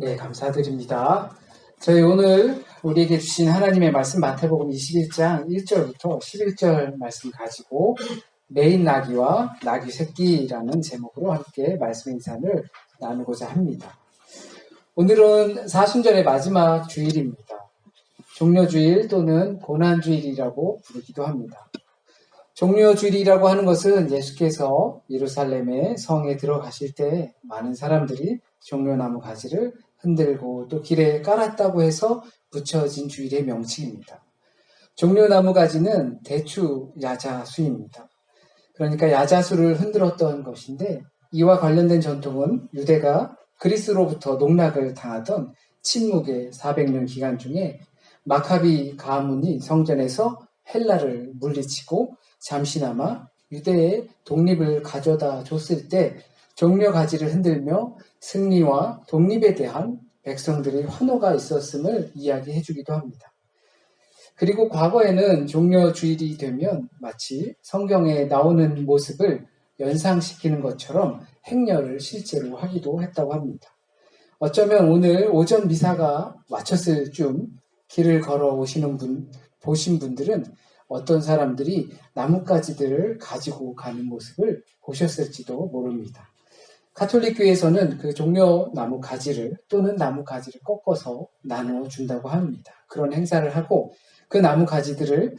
네, 감사드립니다. 저희 오늘 우리에게 주신 하나님의 말씀 마태복음 21장 1절부터 11절 말씀 가지고 메인 나귀와 나귀 새끼라는 제목으로 함께 말씀 인사를 나누고자 합니다. 오늘은 사순절의 마지막 주일입니다. 종려주일 또는 고난주일이라고 부르기도 합니다. 종려주일이라고 하는 것은 예수께서 예루살렘의 성에 들어가실 때 많은 사람들이 종려나무 가지를 흔들고 또 길에 깔았다고 해서 붙여진 주일의 명칭입니다. 종려나무 가지는 대추 야자수입니다. 그러니까 야자수를 흔들었던 것인데 이와 관련된 전통은 유대가 그리스로부터 농락을 당하던 침묵의 400년 기간 중에 마카비 가문이 성전에서 헬라를 물리치고 잠시나마 유대의 독립을 가져다 줬을 때 종려 가지를 흔들며 승리와 독립에 대한 백성들의 환호가 있었음을 이야기해 주기도 합니다. 그리고 과거에는 종려주일이 되면 마치 성경에 나오는 모습을 연상시키는 것처럼 행렬을 실제로 하기도 했다고 합니다. 어쩌면 오늘 오전 미사가 마쳤을 쯤 길을 걸어 보신 분들은 어떤 사람들이 나뭇가지들을 가지고 가는 모습을 보셨을지도 모릅니다. 가톨릭교에서는 그 종려나무 가지를 또는 나무 가지를 꺾어서 나누어 준다고 합니다. 그런 행사를 하고 그 나무 가지들을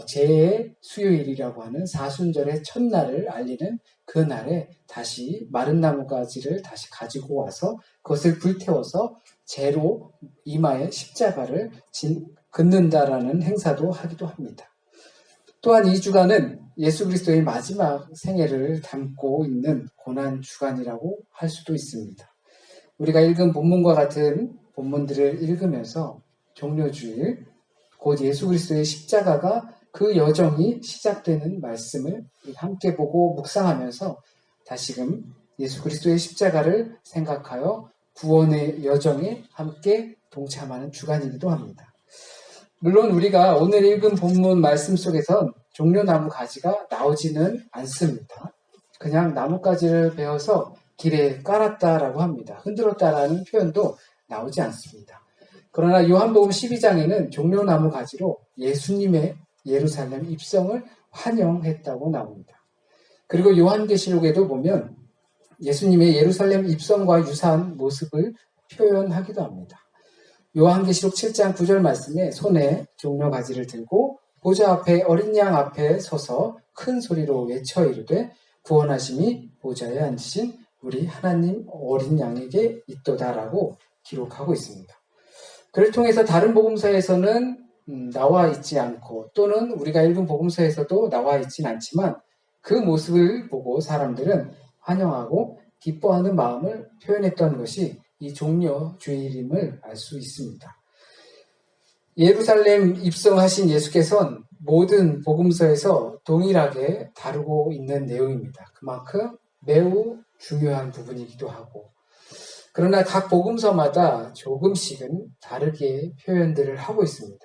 제 수요일이라고 하는 사순절의 첫날을 알리는 그 날에 다시 마른 나무 가지를 다시 가지고 와서 그것을 불태워서 재로 이마에 십자가를 긋는다라는 행사도 하기도 합니다. 또한 이 주간은 예수 그리스도의 마지막 생애를 담고 있는 고난 주간이라고 할 수도 있습니다. 우리가 읽은 본문과 같은 본문들을 읽으면서 종려주일, 곧 예수 그리스도의 십자가가 그 여정이 시작되는 말씀을 함께 보고 묵상하면서 다시금 예수 그리스도의 십자가를 생각하여 구원의 여정에 함께 동참하는 주간이기도 합니다. 물론 우리가 오늘 읽은 본문 말씀 속에선 종려나무 가지가 나오지는 않습니다. 그냥 나뭇가지를 베어서 길에 깔았다라고 합니다. 흔들었다라는 표현도 나오지 않습니다. 그러나 요한복음 12장에는 종려나무 가지로 예수님의 예루살렘 입성을 환영했다고 나옵니다. 그리고 요한계시록에도 보면 예수님의 예루살렘 입성과 유사한 모습을 표현하기도 합니다. 요한계시록 7장 9절 말씀에 손에 종려가지를 들고 보좌 앞에 어린 양 앞에 서서 큰 소리로 외쳐 이르되 구원하심이 보좌에 앉으신 우리 하나님 어린 양에게 있도다라고 기록하고 있습니다. 그를 통해서 다른 복음서에서는 나와 있지 않고 또는 우리가 읽은 복음서에서도 나와 있진 않지만 그 모습을 보고 사람들은 환영하고 기뻐하는 마음을 표현했던 것이 이 종려주일임을 알 수 있습니다. 예루살렘 입성하신 예수께서는 모든 복음서에서 동일하게 다루고 있는 내용입니다. 그만큼 매우 중요한 부분이기도 하고 그러나 각 복음서마다 조금씩은 다르게 표현들을 하고 있습니다.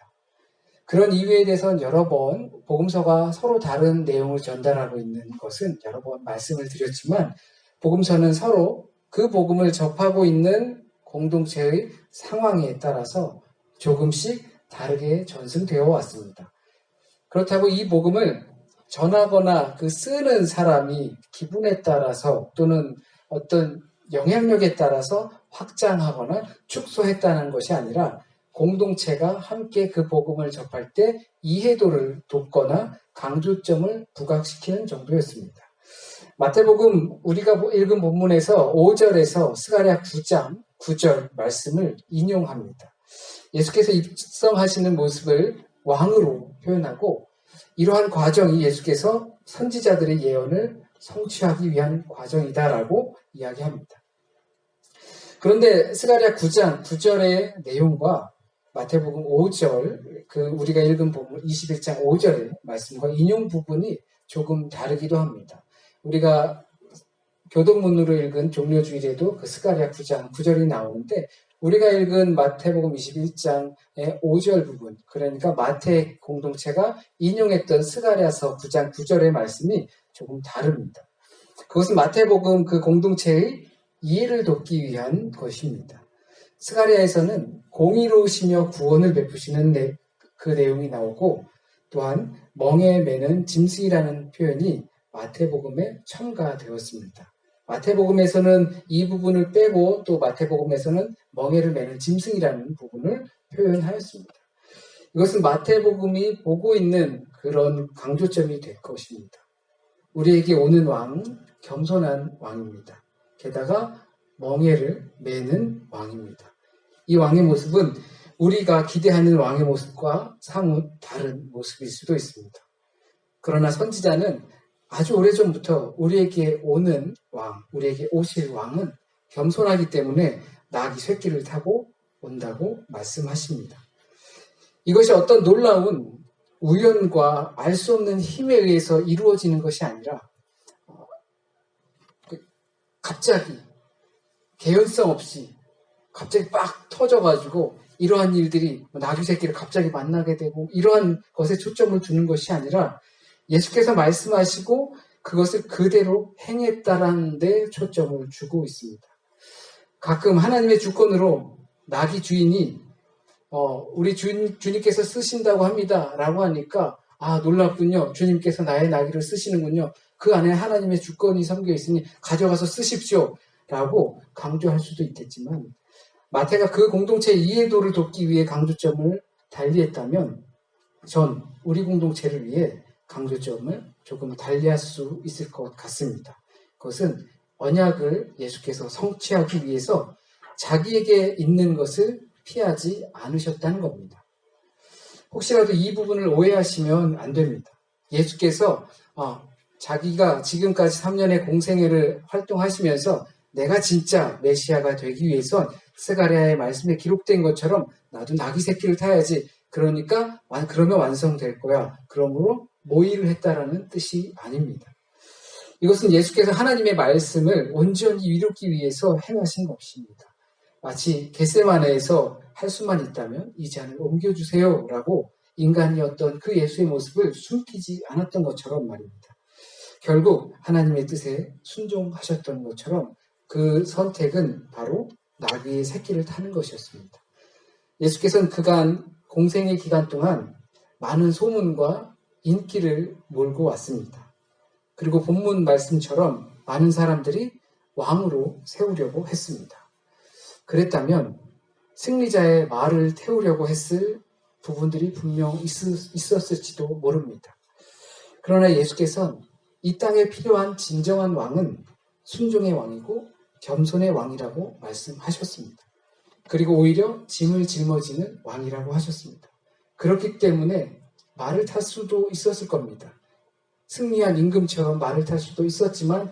그런 이유에 대해서는 여러 번 복음서가 서로 다른 내용을 전달하고 있는 것은 여러 번 말씀을 드렸지만 복음서는 서로 그 복음을 접하고 있는 공동체의 상황에 따라서 조금씩 다르게 전승되어 왔습니다. 그렇다고 이 복음을 전하거나 그 쓰는 사람이 기분에 따라서 또는 어떤 영향력에 따라서 확장하거나 축소했다는 것이 아니라 공동체가 함께 그 복음을 접할 때 이해도를 돕거나 강조점을 부각시키는 정도였습니다. 마태복음 우리가 읽은 본문에서 5절에서 스가랴 9장 9절 말씀을 인용합니다. 예수께서 입성하시는 모습을 왕으로 표현하고 이러한 과정이 예수께서 선지자들의 예언을 성취하기 위한 과정이다라고 이야기합니다. 그런데 스가랴 9장 9절의 내용과 마태복음 5절 우리가 읽은 본문 21장 5절의 말씀과 인용 부분이 조금 다르기도 합니다. 우리가 교동문으로 읽은 종려주일에도 그 스가랴 9장 9절이 나오는데 우리가 읽은 마태복음 21장의 5절 부분, 그러니까 마태 공동체가 인용했던 스가랴서 9장 9절의 말씀이 조금 다릅니다. 그것은 마태복음 그 공동체의 이해를 돕기 위한 것입니다. 스가랴에서는 공의로우시며 구원을 베푸시는 그 내용이 나오고, 또한 멍에 매는 짐승이라는 표현이 마태복음에 첨가되었습니다. 마태복음에서는 이 부분을 빼고 또 마태복음에서는 멍에를 매는 짐승이라는 부분을 표현하였습니다. 이것은 마태복음이 보고 있는 그런 강조점이 될 것입니다. 우리에게 오는 왕은 겸손한 왕입니다. 게다가 멍에를 매는 왕입니다. 이 왕의 모습은 우리가 기대하는 왕의 모습과 사뭇 다른 모습일 수도 있습니다. 그러나 선지자는 아주 오래전부터 우리에게 오는 왕, 우리에게 오실 왕은 겸손하기 때문에 나귀 새끼를 타고 온다고 말씀하십니다. 이것이 어떤 놀라운 우연과 알 수 없는 힘에 의해서 이루어지는 것이 아니라 갑자기 개연성 없이 갑자기 빡 터져가지고 이러한 일들이 나귀 새끼를 갑자기 만나게 되고 이러한 것에 초점을 두는 것이 아니라 예수께서 말씀하시고 그것을 그대로 행했다라는 데 초점을 주고 있습니다. 가끔 하나님의 주권으로 나귀 주인이 우리 주님께서 쓰신다고 합니다 라고 하니까 놀랍군요. 주님께서 나의 나귀를 쓰시는군요. 그 안에 하나님의 주권이 담겨 있으니 가져가서 쓰십시오 라고 강조할 수도 있겠지만, 마태가 그 공동체의 이해도를 돕기 위해 강조점을 달리했다면 전 우리 공동체를 위해 강조점을 조금 달리할 수 있을 것 같습니다. 그것은 언약을 예수께서 성취하기 위해서 자기에게 있는 것을 피하지 않으셨다는 겁니다. 혹시라도 이 부분을 오해하시면 안 됩니다. 예수께서 자기가 지금까지 3년의 공생애를 활동하시면서 내가 진짜 메시아가 되기 위해선 스가랴의 말씀에 기록된 것처럼 나도 나귀 새끼를 타야지. 그러니까 그러면 완성될 거야. 그러므로 모의를 했다라는 뜻이 아닙니다. 이것은 예수께서 하나님의 말씀을 온전히 이루기 위해서 행하신 것입니다. 마치 겟세마네에서 할 수만 있다면 이 잔을 옮겨주세요 라고 인간이었던 그 예수의 모습을 숨기지 않았던 것처럼 말입니다. 결국 하나님의 뜻에 순종하셨던 것처럼 그 선택은 바로 나귀의 새끼를 타는 것이었습니다. 예수께서는 그간 공생의 기간 동안 많은 소문과 인기를 몰고 왔습니다. 그리고 본문 말씀처럼 많은 사람들이 왕으로 세우려고 했습니다. 그랬다면 승리자의 말을 태우려고 했을 부분들이 분명 있었을지도 모릅니다. 그러나 예수께서는 이 땅에 필요한 진정한 왕은 순종의 왕이고 겸손의 왕이라고 말씀하셨습니다. 그리고 오히려 짐을 짊어지는 왕이라고 하셨습니다. 그렇기 때문에 말을 탈 수도 있었을 겁니다. 승리한 임금처럼 말을 탈 수도 있었지만,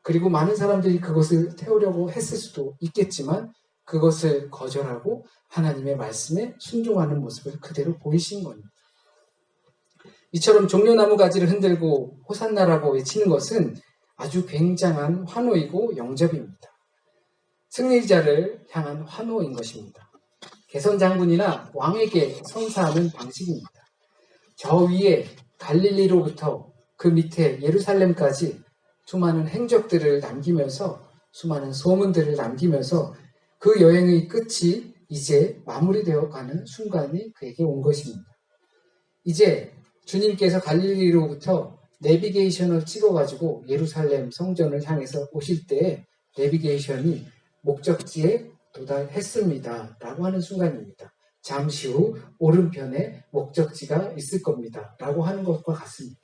그리고 많은 사람들이 그것을 태우려고 했을 수도 있겠지만 그것을 거절하고 하나님의 말씀에 순종하는 모습을 그대로 보이신 겁니다. 이처럼 종려나무 가지를 흔들고 호산나라고 외치는 것은 아주 굉장한 환호이고 영접입니다. 승리자를 향한 환호인 것입니다. 개선장군이나 왕에게 선사하는 방식입니다. 저 위에 갈릴리로부터 그 밑에 예루살렘까지 수많은 행적들을 남기면서, 수많은 소문들을 남기면서 그 여행의 끝이 이제 마무리되어 가는 순간이 그에게 온 것입니다. 이제 주님께서 갈릴리로부터 내비게이션을 찍어가지고 예루살렘 성전을 향해서 오실 때에 내비게이션이 목적지에 도달했습니다 라고 하는 순간입니다. 잠시 후 오른편에 목적지가 있을 겁니다 라고 하는 것과 같습니다.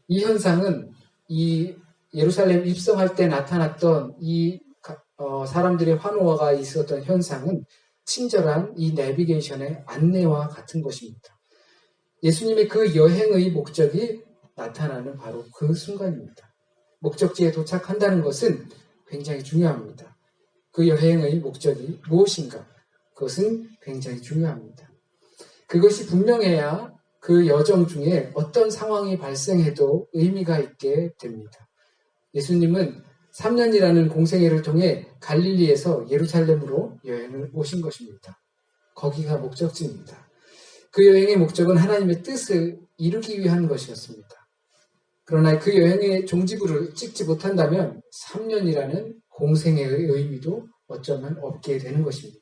이 현상은 이 예루살렘 입성할 때 나타났던 이 사람들의 환호가 있었던 현상은 친절한 이 내비게이션의 안내와 같은 것입니다. 예수님의 그 여행의 목적이 나타나는 바로 그 순간입니다. 목적지에 도착한다는 것은 굉장히 중요합니다. 그 여행의 목적이 무엇인가? 그것은 굉장히 중요합니다. 그것이 분명해야 그 여정 중에 어떤 상황이 발생해도 의미가 있게 됩니다. 예수님은 3년이라는 공생애를 통해 갈릴리에서 예루살렘으로 여행을 오신 것입니다. 거기가 목적지입니다. 그 여행의 목적은 하나님의 뜻을 이루기 위한 것이었습니다. 그러나 그 여행의 종지부를 찍지 못한다면 3년이라는 공생애의 의미도 어쩌면 없게 되는 것입니다.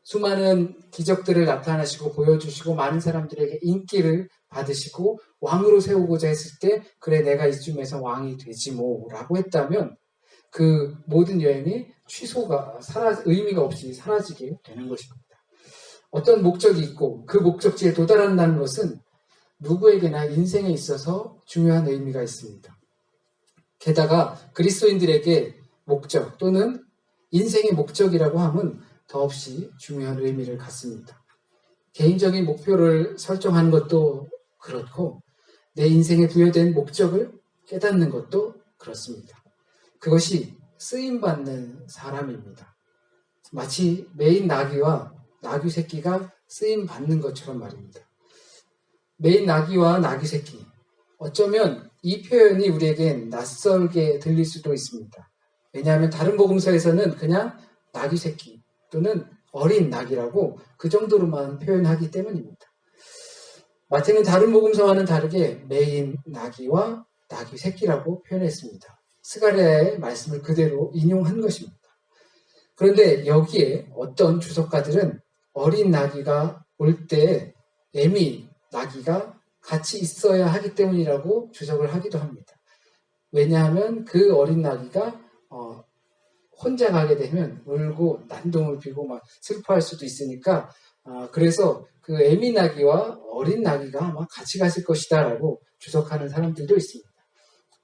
수많은 기적들을 나타나시고 보여주시고 많은 사람들에게 인기를 받으시고 왕으로 세우고자 했을 때 그래 내가 이쯤에서 왕이 되지 뭐라고 했다면 그 모든 여행이 의미가 없이 사라지게 되는 것입니다. 어떤 목적이 있고 그 목적지에 도달한다는 것은 누구에게나 인생에 있어서 중요한 의미가 있습니다. 게다가 그리스도인들에게 목적 또는 인생의 목적이라고 함은 더없이 중요한 의미를 갖습니다. 개인적인 목표를 설정하는 것도 그렇고 내 인생에 부여된 목적을 깨닫는 것도 그렇습니다. 그것이 쓰임받는 사람입니다. 마치 메인 나귀와 나귀 새끼가 쓰임받는 것처럼 말입니다. 메인 나귀와 나귀 새끼. 어쩌면 이 표현이 우리에겐 낯설게 들릴 수도 있습니다. 왜냐하면 다른 복음서에서는 그냥 나귀 새끼 또는 어린 나귀라고 그 정도로만 표현하기 때문입니다. 마태는 다른 복음서와는 다르게 메인 나귀와 나귀 새끼라고 표현했습니다. 스가랴의 말씀을 그대로 인용한 것입니다. 그런데 여기에 어떤 주석가들은 어린 나귀가 올 때 애미 나귀가 같이 있어야 하기 때문이라고 주석을 하기도 합니다. 왜냐하면 그 어린 나귀가 혼자 가게 되면 울고 난동을 피고 막 슬퍼할 수도 있으니까 그래서 그 애미 나귀와 어린 나귀가 아마 같이 갔을 것이다 라고 주석하는 사람들도 있습니다.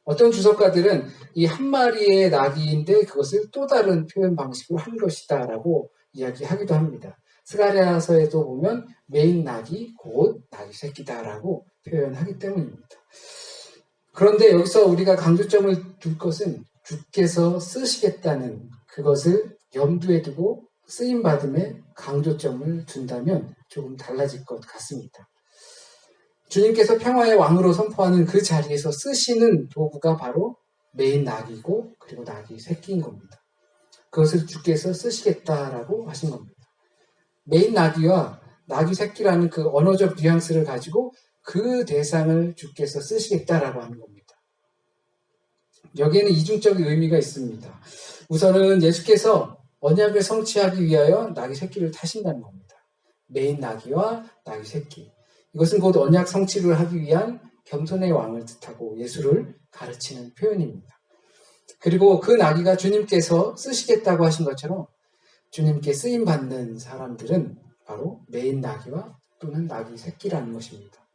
어떤 주석가들은 이 한 마리의 나귀인데 그것을 또 다른 표현 방식으로 한 것이다 라고 이야기하기도 합니다. 스가랴서에도 보면 메인 나귀 곧 나귀 새끼다 라고 표현하기 때문입니다. 그런데 여기서 우리가 강조점을 둘 것은 주께서 쓰시겠다는 그것을 염두에 두고 쓰임받음에 강조점을 둔다면 조금 달라질 것 같습니다. 주님께서 평화의 왕으로 선포하는 그 자리에서 쓰시는 도구가 바로 메인 나귀고 그리고 나귀 새끼인 겁니다. 그것을 주께서 쓰시겠다라고 하신 겁니다. 메인 나귀와 나귀 새끼라는 그 언어적 뉘앙스를 가지고 그 대상을 주께서 쓰시겠다라고 하는 겁니다. 여기에는 이중적인 의미가 있습니다. 우선은 예수께서 언약을 성취하기 위하여 나귀 새끼를 타신다는 겁니다. 메인 나귀와 나귀 새끼. 이것은 곧 언약 성취를 하기 위한 겸손의 왕을 뜻하고 예수를 가르치는 표현입니다. 그리고 그 나귀가 주님께서 쓰시겠다고 하신 것처럼 주님께 쓰임받는 사람들은 바로 메인 나귀와 또는 나귀 새끼라는 것입니다.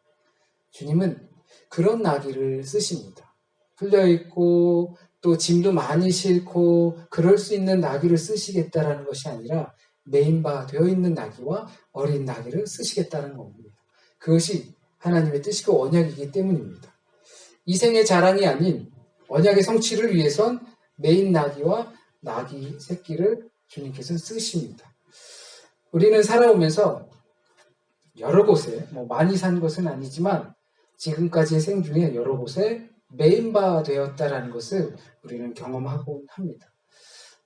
주님은 그런 나귀를 쓰십니다. 풀려있고 또 짐도 많이 싣고 그럴 수 있는 나귀를 쓰시겠다라는 것이 아니라 메인바 되어 있는 나귀와 어린 나귀를 쓰시겠다는 겁니다. 그것이 하나님의 뜻이고 언약이기 때문입니다. 이 생의 자랑이 아닌 언약의 성취를 위해선 메인 나귀와 나귀 새끼를 주님께서 쓰십니다. 우리는 살아오면서 여러 곳에 많이 산 것은 아니지만 지금까지의 생 중에 여러 곳에 메인바 되었다라는 것을 우리는 경험하곤 합니다.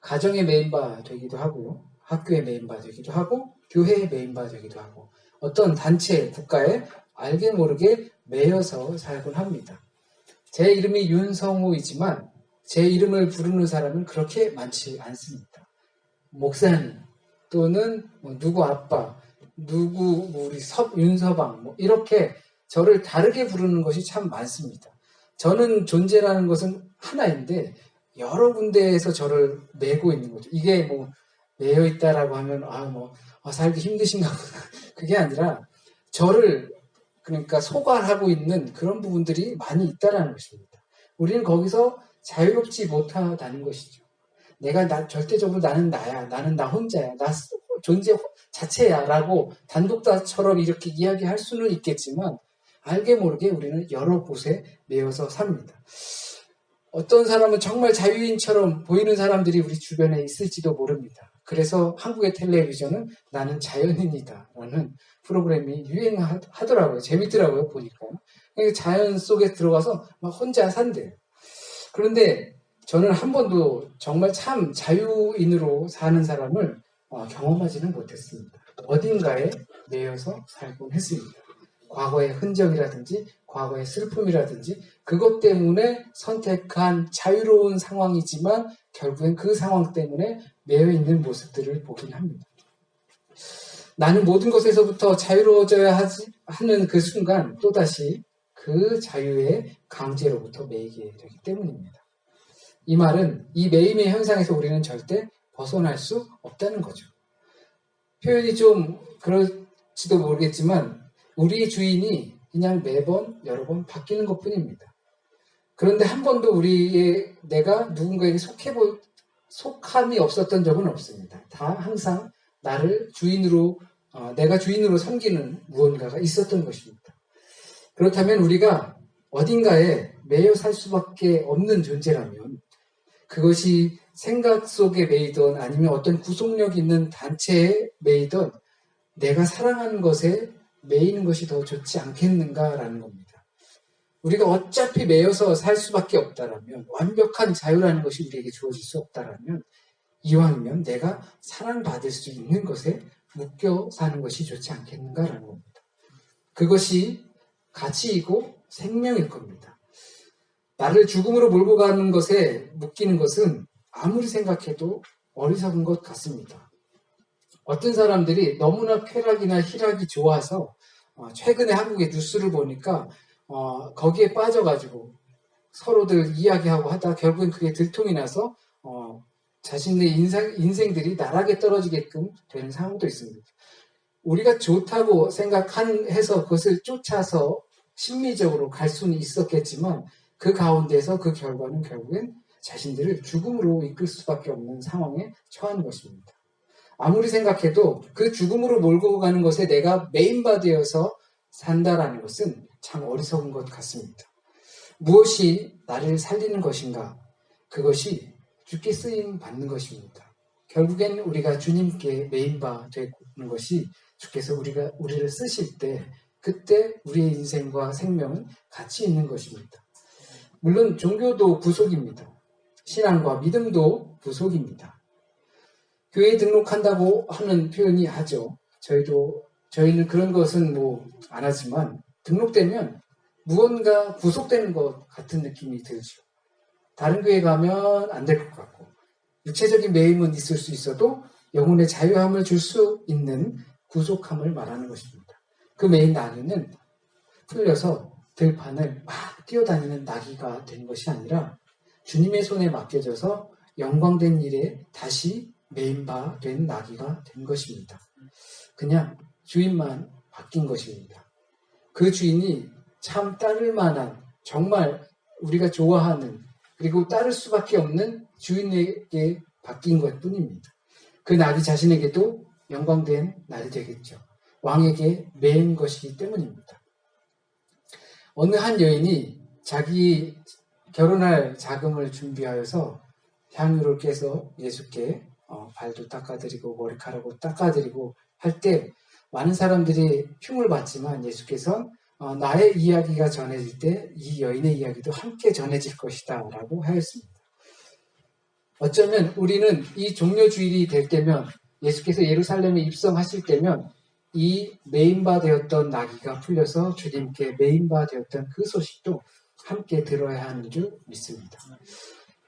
가정의 메인바 되기도 하고요. 학교의 메인바 되기도 하고 교회의 메인바 되기도 하고 어떤 단체, 국가에 알게 모르게 매여서 살곤 합니다. 제 이름이 윤성우이지만 제 이름을 부르는 사람은 그렇게 많지 않습니다. 목사님 또는 누구 아빠, 누구 우리 윤서방 이렇게 저를 다르게 부르는 것이 참 많습니다. 저는 존재라는 것은 하나인데 여러 군데에서 저를 메고 있는 거죠. 이게 매여 있다라고 하면 살기 힘드신가 보다. 그게 아니라 저를 그러니까 소관하고 있는 그런 부분들이 많이 있다라는 것입니다. 우리는 거기서 자유롭지 못하다는 것이죠. 절대적으로 나는 나야, 나는 나 혼자야, 나 존재 자체야 라고 단독자처럼 이렇게 이야기할 수는 있겠지만 알게 모르게 우리는 여러 곳에 매여서 삽니다. 어떤 사람은 정말 자유인처럼 보이는 사람들이 우리 주변에 있을지도 모릅니다. 그래서 한국의 텔레비전은 나는 자연인이다 라는 프로그램이 유행하더라고요. 재밌더라고요, 보니까. 자연 속에 들어가서 막 혼자 산대요. 그런데 저는 한 번도 정말 참 자유인으로 사는 사람을 경험하지는 못했습니다. 어딘가에 매여서 살곤 했습니다. 과거의 흔적이라든지 과거의 슬픔이라든지 그것 때문에 선택한 자유로운 상황이지만 결국엔 그 상황 때문에 매여 있는 모습들을 보긴 합니다. 나는 모든 것에서부터 자유로워져야 하는 그 순간 또다시 그 자유의 강제로부터 매이게 되기 때문입니다. 이 말은 이 매임의 현상에서 우리는 절대 벗어날 수 없다는 거죠. 표현이 좀 그럴지도 모르겠지만 우리의 주인이 그냥 매번 여러 번 바뀌는 것뿐입니다. 그런데 한 번도 내가 누군가에게 속함이 없었던 적은 없습니다. 다 항상 내가 주인으로 섬기는 무언가가 있었던 것입니다. 그렇다면 우리가 어딘가에 매여 살 수밖에 없는 존재라면 그것이 생각 속에 매이던 아니면 어떤 구속력 있는 단체에 매이던 내가 사랑하는 것에 매이는 것이 더 좋지 않겠는가라는 겁니다. 우리가 어차피 매여서 살 수밖에 없다라면 완벽한 자유라는 것이 우리에게 주어질 수 없다라면 이왕이면 내가 사랑받을 수 있는 것에 묶여 사는 것이 좋지 않겠는가라는 겁니다. 그것이 가치이고 생명일 겁니다. 나를 죽음으로 몰고 가는 것에 묶이는 것은 아무리 생각해도 어리석은 것 같습니다. 어떤 사람들이 너무나 쾌락이나 희락이 좋아서 최근에 한국의 뉴스를 보니까 거기에 빠져가지고 서로들 이야기하고 하다 결국엔 그게 들통이 나서 자신의 인생들이 나락에 떨어지게끔 되는 상황도 있습니다. 우리가 좋다고 생각해서 그것을 쫓아서 심리적으로 갈 수는 있었겠지만 그 가운데서 그 결과는 결국엔 자신들을 죽음으로 이끌 수밖에 없는 상황에 처하는 것입니다. 아무리 생각해도 그 죽음으로 몰고 가는 것에 내가 메인바되어서 산다라는 것은 참 어리석은 것 같습니다. 무엇이 나를 살리는 것인가? 그것이 주께 쓰임 받는 것입니다. 결국엔 우리가 주님께 메인바 되는 것이 주께서 우리를 쓰실 때 그때 우리의 인생과 생명은 같이 있는 것입니다. 물론 종교도 부속입니다. 신앙과 믿음도 부속입니다. 교회에 등록한다고 하는 표현이 하죠. 저희는 그런 것은 안 하지만 등록되면 무언가 구속되는 것 같은 느낌이 들죠. 다른 교회 가면 안 될 것 같고 육체적인 매임은 있을 수 있어도 영혼의 자유함을 줄 수 있는 구속함을 말하는 것입니다. 그 매인 나귀는 풀려서 들판을 막 뛰어다니는 나귀가 된 것이 아니라 주님의 손에 맡겨져서 영광된 일에 다시 매인바 된 나귀가 된 것입니다. 그냥 주인만 바뀐 것입니다. 그 주인이 참 따를 만한 정말 우리가 좋아하는 그리고 따를 수밖에 없는 주인에게 바뀐 것뿐입니다. 그 나귀 자신에게도 영광된 날이 되겠죠. 왕에게 매인 것이기 때문입니다. 어느 한 여인이 자기 결혼할 자금을 준비하여서 향유를 깨서 예수께 발도 닦아드리고 머리카락도 닦아드리고 할 때 많은 사람들이 흉을 봤지만 예수께서 나의 이야기가 전해질 때 이 여인의 이야기도 함께 전해질 것이다 라고 하였습니다. 어쩌면 우리는 이 종려주일이 될 때면 예수께서 예루살렘에 입성하실 때면 이 메인바 되었던 나귀가 풀려서 주님께 메인바 되었던 그 소식도 함께 들어야 하는 줄 믿습니다.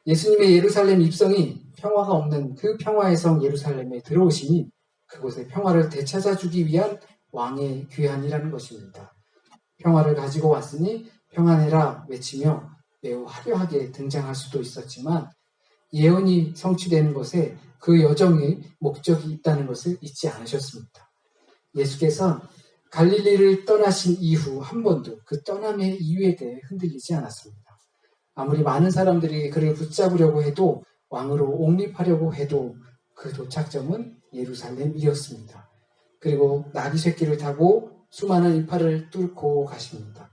예수님의 예루살렘 입성이 평화가 없는 그 평화의 성 예루살렘에 들어오시니 그곳의 평화를 되찾아주기 위한 왕의 귀환이라는 것입니다. 평화를 가지고 왔으니 평안해라 외치며 매우 화려하게 등장할 수도 있었지만 예언이 성취되는 것에 그 여정의 목적이 있다는 것을 잊지 않으셨습니다. 예수께서 갈릴리를 떠나신 이후 한 번도 그 떠남의 이유에 대해 흔들리지 않았습니다. 아무리 많은 사람들이 그를 붙잡으려고 해도 왕으로 옹립하려고 해도 그 도착점은 예루살렘이었습니다. 그리고 나귀 새끼를 타고 수많은 이파를 뚫고 가십니다.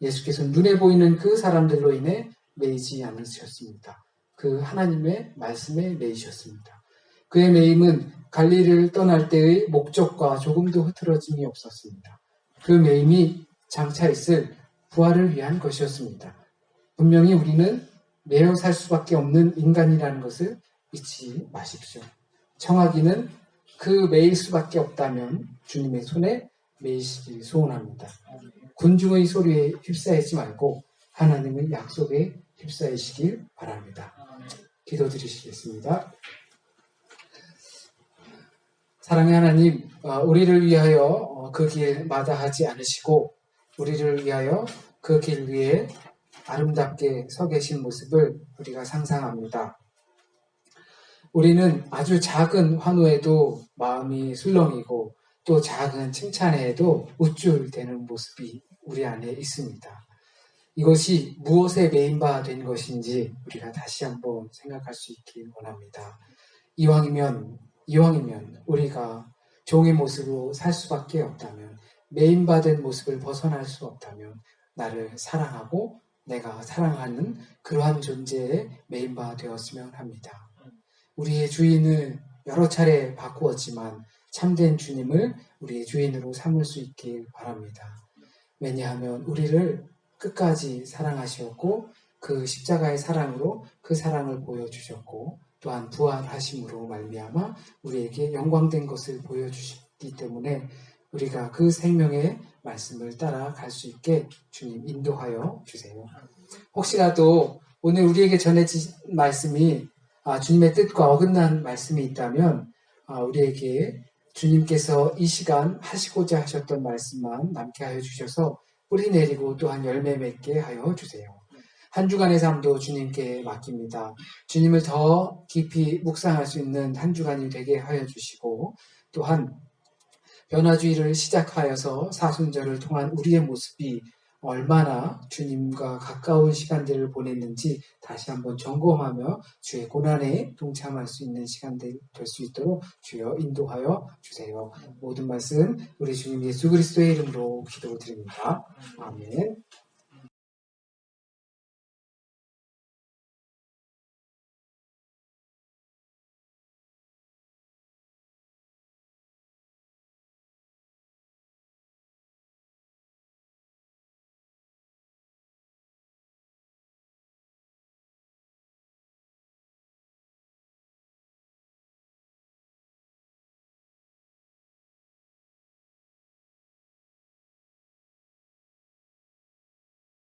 예수께서 눈에 보이는 그 사람들로 인해 매이지 않으셨습니다. 그 하나님의 말씀에 매이셨습니다. 그의 매임은 갈릴리를 떠날 때의 목적과 조금도 흐트러짐이 없었습니다. 그 매임이 장차 있을 부활을 위한 것이었습니다. 분명히 우리는 매여 살 수밖에 없는 인간이라는 것을 잊지 마십시오. 청하기는 그 매일 수밖에 없다면 주님의 손에 매이시길 소원합니다. 군중의 소리에 휩싸이지 말고 하나님의 약속에 휩싸이시길 바랍니다. 기도드리시겠습니다. 사랑의 하나님, 우리를 위하여 그 길 마다하지 않으시고 우리를 위하여 그 길 위에 아름답게 서 계신 모습을 우리가 상상합니다. 우리는 아주 작은 환호에도 마음이 술렁이고 또 작은 칭찬에도 우쭐대는 모습이 우리 안에 있습니다. 이것이 무엇에 메인바 된 것인지 우리가 다시 한번 생각할 수 있길 원합니다. 이왕이면 우리가 종의 모습으로 살 수밖에 없다면, 메인바된 모습을 벗어날 수 없다면 나를 사랑하고 내가 사랑하는 그러한 존재의 메인바 되었으면 합니다. 우리의 주인을 여러 차례 바꾸었지만 참된 주님을 우리의 주인으로 삼을 수 있길 바랍니다. 왜냐하면 우리를 끝까지 사랑하셨고 그 십자가의 사랑으로 그 사랑을 보여주셨고 또한 부활하심으로 말미암아 우리에게 영광된 것을 보여주셨기 때문에 우리가 그 생명의 말씀을 따라갈 수 있게 주님 인도하여 주세요. 혹시라도 오늘 우리에게 전해진 말씀이 주님의 뜻과 어긋난 말씀이 있다면 우리에게 주님께서 이 시간 하시고자 하셨던 말씀만 남게 하여 주셔서 뿌리 내리고 또한 열매 맺게 하여 주세요. 한 주간의 삶도 주님께 맡깁니다. 주님을 더 깊이 묵상할 수 있는 한 주간이 되게 하여 주시고 또한 변화주의를 시작하여서 사순절을 통한 우리의 모습이 얼마나 주님과 가까운 시간들을 보냈는지 다시 한번 점검하며 주의 고난에 동참할 수 있는 시간들 될 수 있도록 주여 인도하여 주세요. 모든 말씀 우리 주님 예수 그리스도의 이름으로 기도드립니다. 아멘.